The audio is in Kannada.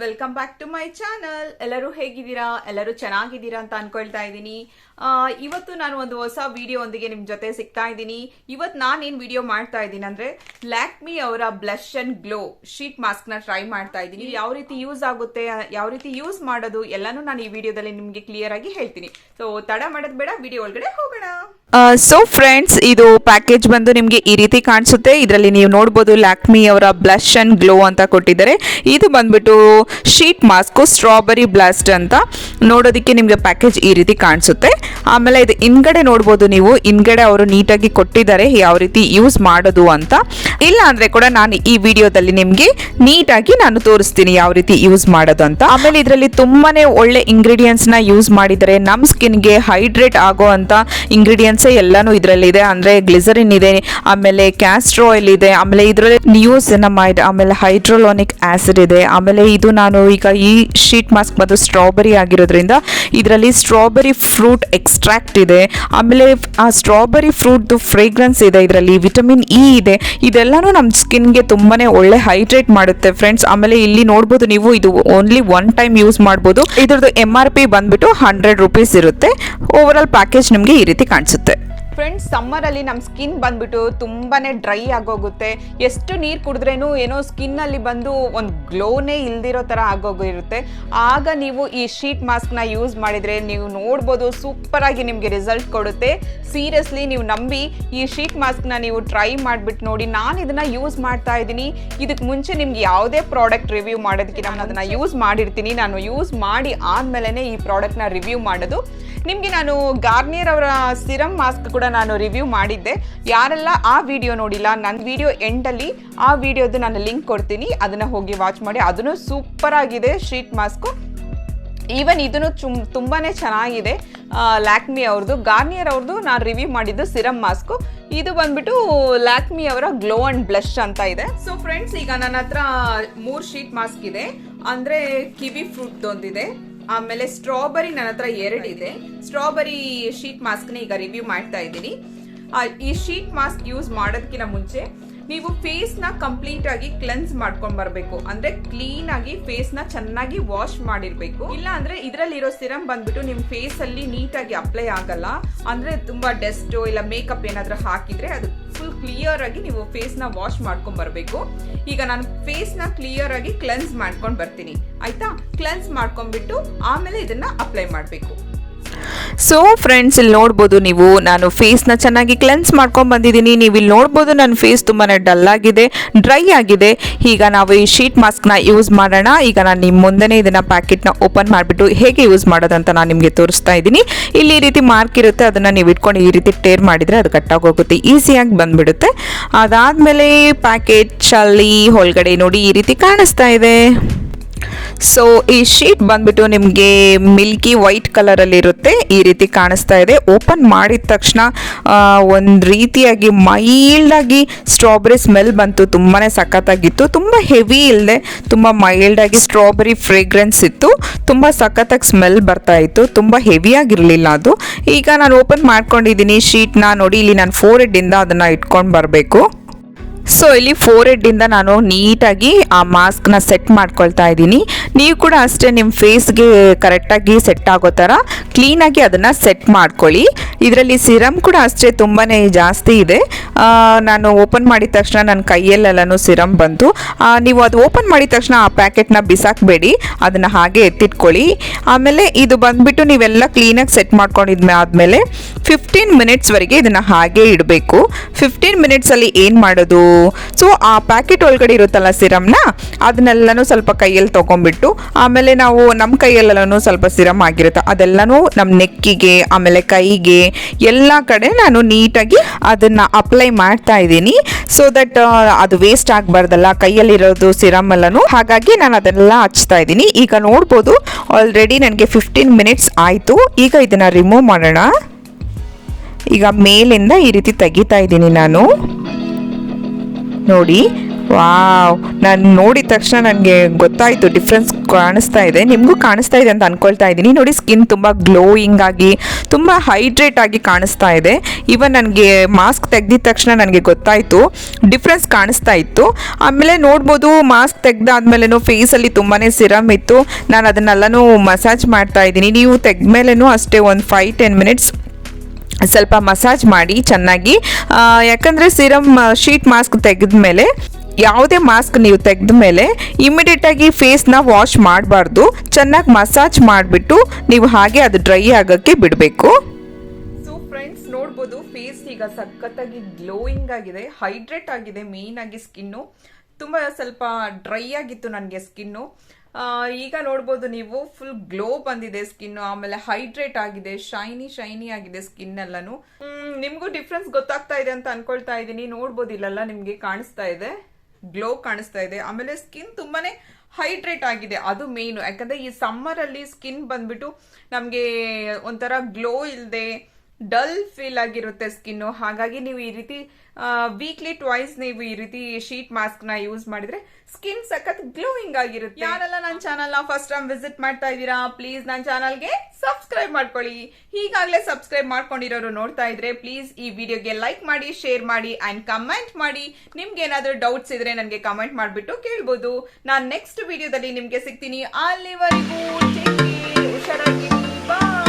Welcome back to my channel. ಎಲ್ಲರೂ ಹೇಗಿದ್ದೀರಾ? ಎಲ್ಲರೂ ಚೆನ್ನಾಗಿದ್ದೀರಾ ಅಂತ ಅನ್ಕೊಳ್ತಾ ಇದ್ದೀನಿ. ಇವತ್ತು ನಾನು ಒಂದು ಹೊಸ ವಿಡಿಯೋ ಒಂದಿಗೆ ನಿಮ್ ಜೊತೆ ಸಿಗ್ತಾ ಇದ್ದೀನಿ. ಇವತ್ತು ನಾನೇನ್ ವಿಡಿಯೋ ಮಾಡ್ತಾ ಇದ್ದೀನಿ ಅಂದ್ರೆ ಲ್ಯಾಕ್ಮಿ ಅವರ blush and glow sheet mask ನ ಟ್ರೈ ಮಾಡ್ತಾ ಇದ್ದೀನಿ. ಯಾವ ರೀತಿ ಯೂಸ್ ಆಗುತ್ತೆ, ಯಾವ ರೀತಿ ಯೂಸ್ ಮಾಡೋದು ಎಲ್ಲಾನು ನಾನು ಈ ವಿಡಿಯೋದಲ್ಲಿ ನಿಮ್ಗೆ ಕ್ಲಿಯರ್ ಆಗಿ ಹೇಳ್ತೀನಿ. ಸೊ ತಡ ಮಾಡೋದ್ ಬೇಡ, ವಿಡಿಯೋ ಒಳಗಡೆ ಹೋಗೋಣ. ಸೊ ಫ್ರೆಂಡ್ಸ್, ಇದು ಪ್ಯಾಕೇಜ್ ಬಂದು ನಿಮಗೆ ಈ ರೀತಿ ಕಾಣಿಸುತ್ತೆ. ಇದರಲ್ಲಿ ನೀವು ನೋಡ್ಬೋದು ಲ್ಯಾಕ್ಮಿ ಅವರ ಬ್ಲಶ್ ಅಂಡ್ ಗ್ಲೋ ಅಂತ ಕೊಟ್ಟಿದ್ದಾರೆ. ಇದು ಬಂದ್ಬಿಟ್ಟು ಶೀಟ್ ಮಾಸ್ಕು ಸ್ಟ್ರಾಬೆರಿ ಬ್ಲಾಸ್ಟ್ ಅಂತ. ನೋಡೋದಕ್ಕೆ ನಿಮಗೆ ಪ್ಯಾಕೇಜ್ ಈ ರೀತಿ ಕಾಣಿಸುತ್ತೆ. ಆಮೇಲೆ ಇದು ಹಿಂದ್ಗಡೆ ನೋಡ್ಬೋದು ನೀವು, ಹಿಂದ್ಗಡೆ ಅವರು ನೀಟಾಗಿ ಕೊಟ್ಟಿದ್ದಾರೆ ಯಾವ ರೀತಿ ಯೂಸ್ ಮಾಡೋದು ಅಂತ. ಇಲ್ಲ ಅಂದ್ರೆ ಕೂಡ ನಾನು ಈ ವಿಡಿಯೋದಲ್ಲಿ ನಿಮಗೆ ನೀಟಾಗಿ ನಾನು ತೋರಿಸ್ತೀನಿ ಯಾವ ರೀತಿ ಯೂಸ್ ಮಾಡೋದು ಅಂತ. ಆಮೇಲೆ ಇದರಲ್ಲಿ ತುಂಬಾನೇ ಒಳ್ಳೆ ಇಂಗ್ರೀಡಿಯೆಂಟ್ಸ್ ನ ಯೂಸ್ ಮಾಡಿದ್ದಾರೆ. ನಮ್ಮ ಸ್ಕಿನ್ಗೆ ಹೈಡ್ರೇಟ್ ಆಗೋ ಅಂತ ಇಂಗ್ರೀಡಿಯೆಂಟ್ಸ್ ಎಲ್ಲಾನು ಇದರಲ್ಲಿ ಇದೆ. ಅಂದ್ರೆ ಗ್ಲಿಸರಿನ್ ಇದೆ, ಆಮೇಲೆ ಕ್ಯಾಸ್ಟರ್ ಆಯಿಲ್ ಇದೆ, ಆಮೇಲೆ ಇದರಲ್ಲಿ ನಿಯೋಸಿನಮೈಡ್, ಆಮೇಲೆ ಹೈಡ್ರೋಲೋನಿಕ್ ಆಸಿಡ್ ಇದೆ. ಆಮೇಲೆ ಇದು ನಾನು ಈಗ ಈ ಶೀಟ್ ಮಾಸ್ಕ್ ಬಂದು ಸ್ಟ್ರಾಬೆರಿ ಆಗಿರೋದ್ರಿಂದ ಇದರಲ್ಲಿ ಸ್ಟ್ರಾಬೆರಿ ಫ್ರೂಟ್ ಎಕ್ಸ್ಟ್ರಾಕ್ಟ್ ಇದೆ. ಆಮೇಲೆ ಆ ಸ್ಟ್ರಾಬೆರಿ ಫ್ರೂಟ್ ಫ್ರೇಗ್ರೆನ್ಸ್ ಇದೆ, ಇದರಲ್ಲಿ ವಿಟಮಿನ್ ಇ ಇದೆ. ಇದೆಲ್ಲಾನು ನಮ್ಮ ಸ್ಕಿನ್ಗೆ ತುಂಬಾನೇ ಒಳ್ಳೆ ಹೈಡ್ರೇಟ್ ಮಾಡುತ್ತೆ ಫ್ರೆಂಡ್ಸ್. ಆಮೇಲೆ ಇಲ್ಲಿ ನೋಡ್ಬೋದು ನೀವು, ಇದು ಓನ್ಲಿ ಒನ್ ಟೈಮ್ ಯೂಸ್ ಮಾಡ್ಬೋದು. ಇದ್ರದ್ದು MRP ಬಂದ್ಬಿಟ್ಟು 100 ರೂಪೀಸ್ ಇರುತ್ತೆ. ಓವರ್ ಆಲ್ ಪ್ಯಾಕೇಜ್ ನಿಮಗೆ ಈ ರೀತಿ ಕಾಣಿಸುತ್ತೆ. ಫ್ರೆಂಡ್ಸ್, ಸಮ್ಮರ್ ಅಲ್ಲಿ ನಮ್ಮ ಸ್ಕಿನ್ ಬಂದ್ಬಿಟ್ಟು ತುಂಬಾನೇ ಡ್ರೈ ಆಗೋಗುತ್ತೆ. ಎಷ್ಟು ನೀರು ಕುಡಿದ್ರೇನು ಏನೋ ಸ್ಕಿನ್ ಅಲ್ಲಿ ಬಂದು ಒಂದು ಗ್ಲೋನೇ ಇಲ್ದಿರೋ ತರ ಆಗೋಗಿರುತ್ತೆ. ಆಗ ನೀವು ಈ ಶೀಟ್ ಮಾಸ್ಕ್ ನ ಯೂಸ್ ಮಾಡಿದ್ರೆ ನೀವು ನೋಡ್ಬೋದು, ಸೂಪರ್ ಆಗಿ ನಿಮ್ಗೆ ರಿಸಲ್ಟ್ ಕೊಡುತ್ತೆ. ಸೀರಿಯಸ್ಲಿ ನೀವು ನಂಬಿ ಈ ಶೀಟ್ ಮಾಸ್ಕ್ ನ ನೀವು ಟ್ರೈ ಮಾಡ್ಬಿಟ್ಟು ನೋಡಿ. ನಾನು ಇದನ್ನ ಯೂಸ್ ಮಾಡ್ತಾ ಇದ್ದೀನಿ. ಇದಕ್ಕೆ ಮುಂಚೆ ನಿಮ್ಗೆ ಯಾವುದೇ ಪ್ರಾಡಕ್ಟ್ ರಿವ್ಯೂ ಮಾಡೋದಕ್ಕೆ ನಾನು ಅದನ್ನ ಯೂಸ್ ಮಾಡಿರ್ತೀನಿ. ನಾನು ಯೂಸ್ ಮಾಡಿ ಆದ್ಮೇಲೆ ಈ ಪ್ರಾಡಕ್ಟ್ ನ ರಿವ್ಯೂ ಮಾಡೋದು. ನಿಮಗೆ ನಾನು ಗಾರ್ನಿಯರ್ ಅವರ ಸಿರಮ್ ಮಾಸ್ಕ್ ಕೂಡ ನಾನು ರಿವ್ಯೂ ಮಾಡಿದ್ದೆ. ಯಾರೆಲ್ಲ ಆ ವಿಡಿಯೋ ನೋಡಿಲ್ಲ, ನನ್ನ ವಿಡಿಯೋ ಎಂಡಲ್ಲಿ ಆ ವಿಡಿಯೋದು ನಾನು ಲಿಂಕ್ ಕೊಡ್ತೀನಿ, ಅದನ್ನು ಹೋಗಿ ವಾಚ್ ಮಾಡಿ. ಅದನ್ನು ಸೂಪರ್ ಆಗಿದೆ ಶೀಟ್ ಮಾಸ್ಕು. ಈವನ್ ಇದನ್ನು ತುಂಬಾ ಚೆನ್ನಾಗಿದೆ. ಲ್ಯಾಕ್ಮಿ ಅವ್ರದ್ದು, ಗಾರ್ನಿಯರ್ ಅವ್ರದ್ದು ನಾನು ರಿವ್ಯೂ ಮಾಡಿದ್ದು ಸಿರಮ್ ಮಾಸ್ಕು. ಇದು ಬಂದ್ಬಿಟ್ಟು ಲ್ಯಾಕ್ಮಿ ಅವರ ಗ್ಲೋ ಅಂಡ್ ಬ್ಲಶ್ ಅಂತ ಇದೆ. ಸೊ ಫ್ರೆಂಡ್ಸ್, ಈಗ ನನ್ನ ಹತ್ರ 3 ಶೀಟ್ ಮಾಸ್ಕ್ ಇದೆ. ಅಂದ್ರೆ ಕಿವಿ ಫ್ರೂಟ್ ಒಂದಿದೆ, ಆಮೇಲೆ ಸ್ಟ್ರಾಬೆರಿ ನನ್ನ ಹತ್ರ 2 ಇದೆ. ಸ್ಟ್ರಾಬೆರಿ ಶೀಟ್ ಮಾಸ್ಕ್ ನ ಈಗ ರಿವ್ಯೂ ಮಾಡ್ತಾ ಇದ್ದೀನಿ. ಈ ಶೀಟ್ ಮಾಸ್ಕ್ ಯೂಸ್ ಮಾಡೋದಕ್ಕಿಂತ ಮುಂಚೆ ನೀವು ಫೇಸ್ ನ ಕಂಪ್ಲೀಟ್ ಆಗಿ ಕ್ಲೆನ್ಸ್ ಮಾಡ್ಕೊಂಡ್ ಬರ್ಬೇಕು. ಅಂದ್ರೆ ಕ್ಲೀನ್ ಆಗಿ ಫೇಸ್ ನ ಚೆನ್ನಾಗಿ ವಾಶ್ ಮಾಡಿರ್ಬೇಕು. ಇಲ್ಲ ಅಂದ್ರೆ ಇದರಲ್ಲಿರೋ ಸಿರಮ್ ಬಂದ್ಬಿಟ್ಟು ನಿಮ್ ಫೇಸ್ ಅಲ್ಲಿ ನೀಟಾಗಿ ಅಪ್ಲೈ ಆಗಲ್ಲ. ಅಂದ್ರೆ ತುಂಬಾ ಡಸ್ಟ್ ಇಲ್ಲ ಮೇಕಪ್ ಏನಾದ್ರೂ ಹಾಕಿದ್ರೆ ಅದು ಫುಲ್ ಕ್ಲಿಯರ್ ಆಗಿ ನೀವು ಫೇಸ್ ನ ವಾಶ್ ಮಾಡ್ಕೊಂಡ್ ಬರ್ಬೇಕು. ಈಗ ನಾನು ಫೇಸ್ ನ ಕ್ಲಿಯರ್ ಆಗಿ ಕ್ಲೆನ್ಸ್ ಮಾಡ್ಕೊಂಡ್ ಬರ್ತೀನಿ, ಆಯ್ತಾ? ಕ್ಲೆನ್ಸ್ ಮಾಡ್ಕೊಂಡ್ಬಿಟ್ಟು ಆಮೇಲೆ ಇದನ್ನ ಅಪ್ಲೈ ಮಾಡ್ಬೇಕು. ಸೊ ಫ್ರೆಂಡ್ಸ್, ಇಲ್ಲಿ ನೋಡ್ಬೋದು ನೀವು, ನಾನು ಫೇಸ್ನ ಚೆನ್ನಾಗಿ ಕ್ಲೆನ್ಸ್ ಮಾಡ್ಕೊಂಡು ಬಂದಿದ್ದೀನಿ. ನೀವು ಇಲ್ಲಿ ನೋಡ್ಬೋದು ನನ್ನ ಫೇಸ್ ತುಂಬಾ ಡಲ್ ಆಗಿದೆ, ಡ್ರೈ ಆಗಿದೆ. ಈಗ ನಾವು ಈ ಶೀಟ್ ಮಾಸ್ಕ್ನ ಯೂಸ್ ಮಾಡೋಣ. ಈಗ ನಾನು ನಿಮ್ಮ ಮುಂದೆನೇ ಇದನ್ನು ಪ್ಯಾಕೆಟ್ನ ಓಪನ್ ಮಾಡಿಬಿಟ್ಟು ಹೇಗೆ ಯೂಸ್ ಮಾಡೋದಂತ ನಾನು ನಿಮಗೆ ತೋರಿಸ್ತಾ ಇದ್ದೀನಿ. ಇಲ್ಲಿ ಈ ರೀತಿ ಮಾರ್ಕ್ ಇರುತ್ತೆ, ಅದನ್ನು ನೀವು ಇಟ್ಕೊಂಡು ಈ ರೀತಿ ಟೇರ್ ಮಾಡಿದರೆ ಅದು ಕಟ್ಟಾಗಿ ಹೋಗುತ್ತೆ, ಈಸಿಯಾಗಿ ಬಂದುಬಿಡುತ್ತೆ. ಅದಾದಮೇಲೆ ಪ್ಯಾಕೆಟಲ್ಲಿ ಒಳಗಡೆ ನೋಡಿ ಈ ರೀತಿ ಕಾಣಿಸ್ತಾ ಇದೆ. ಸೊ ಈ ಶೀಟ್ ಬಂದ್ಬಿಟ್ಟು ನಿಮಗೆ ಮಿಲ್ಕಿ ವೈಟ್ ಕಲರಲ್ಲಿ ಇರುತ್ತೆ, ಈ ರೀತಿ ಕಾಣಿಸ್ತಾ ಇದೆ. ಓಪನ್ ಮಾಡಿದ ತಕ್ಷಣ ಒಂದು ರೀತಿಯಾಗಿ ಮೈಲ್ಡ್ ಆಗಿ ಸ್ಟ್ರಾಬೆರಿ ಸ್ಮೆಲ್ ಬಂತು. ತುಂಬಾ ಸಖತ್ತಾಗಿತ್ತು, ತುಂಬ ಹೆವಿ ಇಲ್ಲದೆ ತುಂಬ ಮೈಲ್ಡ್ ಆಗಿ ಸ್ಟ್ರಾಬೆರಿ ಫ್ರೇಗ್ರೆನ್ಸ್ ಇತ್ತು. ತುಂಬ ಸಖತ್ತಾಗಿ ಸ್ಮೆಲ್ ಬರ್ತಾ ಇತ್ತು, ತುಂಬ ಹೆವಿಯಾಗಿರಲಿಲ್ಲ ಅದು. ಈಗ ನಾನು ಓಪನ್ ಮಾಡ್ಕೊಂಡಿದ್ದೀನಿ ಶೀಟ್ನ. ನೋಡಿ, ಇಲ್ಲಿ ನಾನು 4 ಹೆಡ್ಡಿಂದ ಅದನ್ನು ಇಟ್ಕೊಂಡು ಬರಬೇಕು. ಸೊ ಇಲ್ಲಿ 4 ಹೆಡ್ಡಿಂದ ನಾನು ನೀಟಾಗಿ ಆ ಮಾಸ್ಕ್ನ ಸೆಟ್ ಮಾಡ್ಕೊಳ್ತಾ ಇದ್ದೀನಿ. ನೀವು ಕೂಡ ಅಷ್ಟೇ ನಿಮ್ಮ ಫೇಸ್ಗೆ ಕರೆಕ್ಟಾಗಿ ಸೆಟ್ ಆಗೋ ಥರ ಕ್ಲೀನಾಗಿ ಅದನ್ನು ಸೆಟ್ ಮಾಡ್ಕೊಳ್ಳಿ. ಇದರಲ್ಲಿ ಸಿರಮ್ ಕೂಡ ಅಷ್ಟೇ ತುಂಬಾ ಜಾಸ್ತಿ ಇದೆ. ನಾನು ಓಪನ್ ಮಾಡಿದ ತಕ್ಷಣ ನನ್ನ ಕೈಯಲ್ಲೆಲ್ಲನೂ ಸಿರಮ್ ಬಂತು. ನೀವು ಅದು ಓಪನ್ ಮಾಡಿದ ತಕ್ಷಣ ಆ ಪ್ಯಾಕೆಟ್ನ ಬಿಸಾಕಬೇಡಿ, ಅದನ್ನು ಹಾಗೆ ಎತ್ತಿಟ್ಕೊಳ್ಳಿ. ಆಮೇಲೆ ಇದು ಬಂದುಬಿಟ್ಟು ನೀವೆಲ್ಲ ಕ್ಲೀನಾಗಿ ಸೆಟ್ ಮಾಡ್ಕೊಂಡಿದ್ಮೇಲೆ 15 ಮಿನಿಟ್ಸ್ವರೆಗೆ ಇದನ್ನು ಹಾಗೆ ಇಡಬೇಕು. 15 ಮಿನಿಟ್ಸಲ್ಲಿ ಏನು ಮಾಡೋದು? ಸೊ ಆ ಪ್ಯಾಕೆಟ್ ಒಳಗಡೆ ಇರುತ್ತಲ್ಲ ಸಿರಮ್ನ, ಅದನ್ನೆಲ್ಲನೂ ಸ್ವಲ್ಪ ಕೈಯಲ್ಲಿ ತೊಗೊಂಡ್ಬಿಟ್ಟು, ಆಮೇಲೆ ನಾವು ನಮ್ಮ ಕೈಯಲ್ಲೆಲ್ಲನೂ ಸ್ವಲ್ಪ ಸಿರಮ್ ಆಗಿರುತ್ತೆ, ಅದೆಲ್ಲನೂ ನಮ್ಮ ನೆಕ್ಕಿಗೆ ಆಮೇಲೆ ಕೈಗೆ ಎಲ್ಲ ಕಡೆ ನಾನು ನೀಟಾಗಿ ಅದನ್ನು ಅಪ್ಲೈ ಮಾಡ್ತಾ ಇದ್ದೀನಿ. ಸೊ ದಟ್ ಅದು ವೇಸ್ಟ್ ಆಗಬಾರ್ದಲ್ಲ ಕೈಯಲ್ಲಿರೋದು ಸಿರಮ್ ಎಲ್ಲನೂ, ಹಾಗಾಗಿ ನಾನು ಅದೆಲ್ಲ ಹಚ್ತಾ ಇದ್ದೀನಿ. ಈಗ ನೋಡ್ಬೋದು ಆಲ್ರೆಡಿ ನನಗೆ 15 ಮಿನಿಟ್ಸ್ ಆಯಿತು. ಈಗ ಇದನ್ನು ರಿಮೂವ್ ಮಾಡೋಣ. ಈಗ ಮೇಲಿಂದ ಈ ರೀತಿ ತೆಗಿತಾ ಇದ್ದೀನಿ ನಾನು. ನೋಡಿ, ವಾವ್, ನಾನು ನೋಡಿದ ತಕ್ಷಣ ನನಗೆ ಗೊತ್ತಾಯಿತು, ಡಿಫ್ರೆನ್ಸ್ ಕಾಣಿಸ್ತಾ ಇದೆ. ನಿಮಗೂ ಕಾಣಿಸ್ತಾ ಇದೆ ಅಂತ ಅಂದ್ಕೊಳ್ತಾ ಇದ್ದೀನಿ. ನೋಡಿ, ಸ್ಕಿನ್ ತುಂಬ ಗ್ಲೋಯಿಂಗ್ ಆಗಿ ತುಂಬ ಹೈಡ್ರೇಟ್ ಆಗಿ ಕಾಣಿಸ್ತಾ ಇದೆ. ಇವನ್ ನನಗೆ ಮಾಸ್ಕ್ ತೆಗೆದಿದ ತಕ್ಷಣ ನನಗೆ ಗೊತ್ತಾಯಿತು, ಡಿಫ್ರೆನ್ಸ್ ಕಾಣಿಸ್ತಾ ಇತ್ತು. ಆಮೇಲೆ ನೋಡ್ಬೋದು ಮಾಸ್ಕ್ ತೆಗೆದಾದ್ಮೇಲೆ ಫೇಸಲ್ಲಿ ತುಂಬಾ ಸಿರಮ್ ಇತ್ತು. ನಾನು ಅದನ್ನೆಲ್ಲನೂ ಮಸಾಜ್ ಮಾಡ್ತಾ ಇದ್ದೀನಿ. ನೀವು ತೆಗೆದ್ಮೇಲೆನೂ ಅಷ್ಟೇ ಒಂದು 5-10 ಮಿನಿಟ್ಸ್ ಸ್ವಲ್ಪ ಮಸಾಜ್ ಮಾಡಿ ಚೆನ್ನಾಗಿ. ಯಾಕಂದರೆ ಸಿರಮ್ ಶೀಟ್ ಮಾಸ್ಕ್ ತೆಗೆದ್ಮೇಲೆ, ಯಾವುದೇ ಮಾಸ್ಕ್ ನೀವು ತೆಗೆದ ಮೇಲೆ ಇಮಿಡಿಯೇಟಾಗಿ ಫೇಸ್ನ ವಾಶ್ ಮಾಡಬಾರ್ದು. ಚೆನ್ನಾಗಿ ಮಸಾಜ್ ಮಾಡಿಬಿಟ್ಟು ನೀವು ಹಾಗೆ ಅದು ಡ್ರೈ ಆಗೋಕ್ಕೆ ಬಿಡಬೇಕು. ಸೊ ಫ್ರೆಂಡ್ಸ್ ನೋಡ್ಬೋದು ಫೇಸ್ ಈಗ ಸಖತ್ತಾಗಿ ಗ್ಲೋಯಿಂಗ್ ಆಗಿದೆ, ಹೈಡ್ರೇಟ್ ಆಗಿದೆ. ಮೇನ್ ಆಗಿ ಸ್ಕಿನ್ನು ತುಂಬ ಸ್ವಲ್ಪ ಡ್ರೈ ಆಗಿತ್ತು ನನಗೆ ಸ್ಕಿನ್ನು. ಈಗ ನೋಡ್ಬೋದು ನೀವು ಫುಲ್ ಗ್ಲೋ ಬಂದಿದೆ ಸ್ಕಿನ್, ಆಮೇಲೆ ಹೈಡ್ರೇಟ್ ಆಗಿದೆ, ಶೈನಿ ಆಗಿದೆ ಸ್ಕಿನ್ ಎಲ್ಲಾನು. ನಿಮ್ಗೂ ಡಿಫ್ರೆನ್ಸ್ ಗೊತ್ತಾಗ್ತಾ ಇದೆ ಅಂತ ಅನ್ಕೊಳ್ತಾ ಇದ್ದೀನಿ. ನೋಡ್ಬೋದು ಇಲ್ಲೆಲ್ಲ ನಿಮ್ಗೆ ಕಾಣಿಸ್ತಾ ಇದೆ, ಗ್ಲೋ ಕಾಣಿಸ್ತಾ ಇದೆ. ಆಮೇಲೆ ಸ್ಕಿನ್ ತುಂಬಾನೇ ಹೈಡ್ರೇಟ್ ಆಗಿದೆ, ಅದು ಮೇನ್. ಯಾಕಂದ್ರೆ ಈ ಸಮ್ಮರ್ ಅಲ್ಲಿ ಸ್ಕಿನ್ ಬಂದ್ಬಿಟ್ಟು ನಮ್ಗೆ ಒಂಥರ ಗ್ಲೋ ಇಲ್ಲದೆ ಡಲ್ ಫೀಲ್ ಆಗಿರುತ್ತೆ ಸ್ಕಿನ್. ಹಾಗಾಗಿ ನೀವು ಈ ರೀತಿ ವೀಕ್ಲಿ ಟ್ವೈಸ್ ನೀವು ಈ ರೀತಿ ಶೀಟ್ ಮಾಸ್ಕ್ ನ ಯೂಸ್ ಮಾಡಿದ್ರೆ ಸ್ಕಿನ್ ಸಖತ್ ಗ್ಲೋಯಿಂಗ್ ಆಗಿರುತ್ತೆ. ಯಾರೆಲ್ಲ ನನ್ನ ಚಾನಲ್ ನ ಫಸ್ಟ್ ಟೈಮ್ ವಿಸಿಟ್ ಮಾಡ್ತಾ ಇದ್ದೀರಾ, ಪ್ಲೀಸ್ ನನ್ನ ಚಾನಲ್ಗೆ ಸಬ್ಸ್ಕ್ರೈಬ್ ಮಾಡ್ಕೊಳ್ಳಿ. ಈಗಾಗಲೇ ಸಬ್ಸ್ಕ್ರೈಬ್ ಮಾಡ್ಕೊಂಡಿರೋರು ನೋಡ್ತಾ ಇದ್ರೆ ಪ್ಲೀಸ್ ಈ ವಿಡಿಯೋಗೆ ಲೈಕ್ ಮಾಡಿ, ಶೇರ್ ಮಾಡಿ ಅಂಡ್ ಕಮೆಂಟ್ ಮಾಡಿ. ನಿಮ್ಗೆ ಏನಾದ್ರೂ ಡೌಟ್ಸ್ ಇದ್ರೆ ನನಗೆ ಕಮೆಂಟ್ ಮಾಡ್ಬಿಟ್ಟು ಕೇಳ್ಬೋದು. ನಾನು ನೆಕ್ಸ್ಟ್ ವಿಡಿಯೋದಲ್ಲಿ ನಿಮ್ಗೆ ಸಿಗ್ತೀನಿ. ಅಲ್ಲಿವರೆಗೂ ಹುಷಾರಾಗಿ, ಬಾಯ್.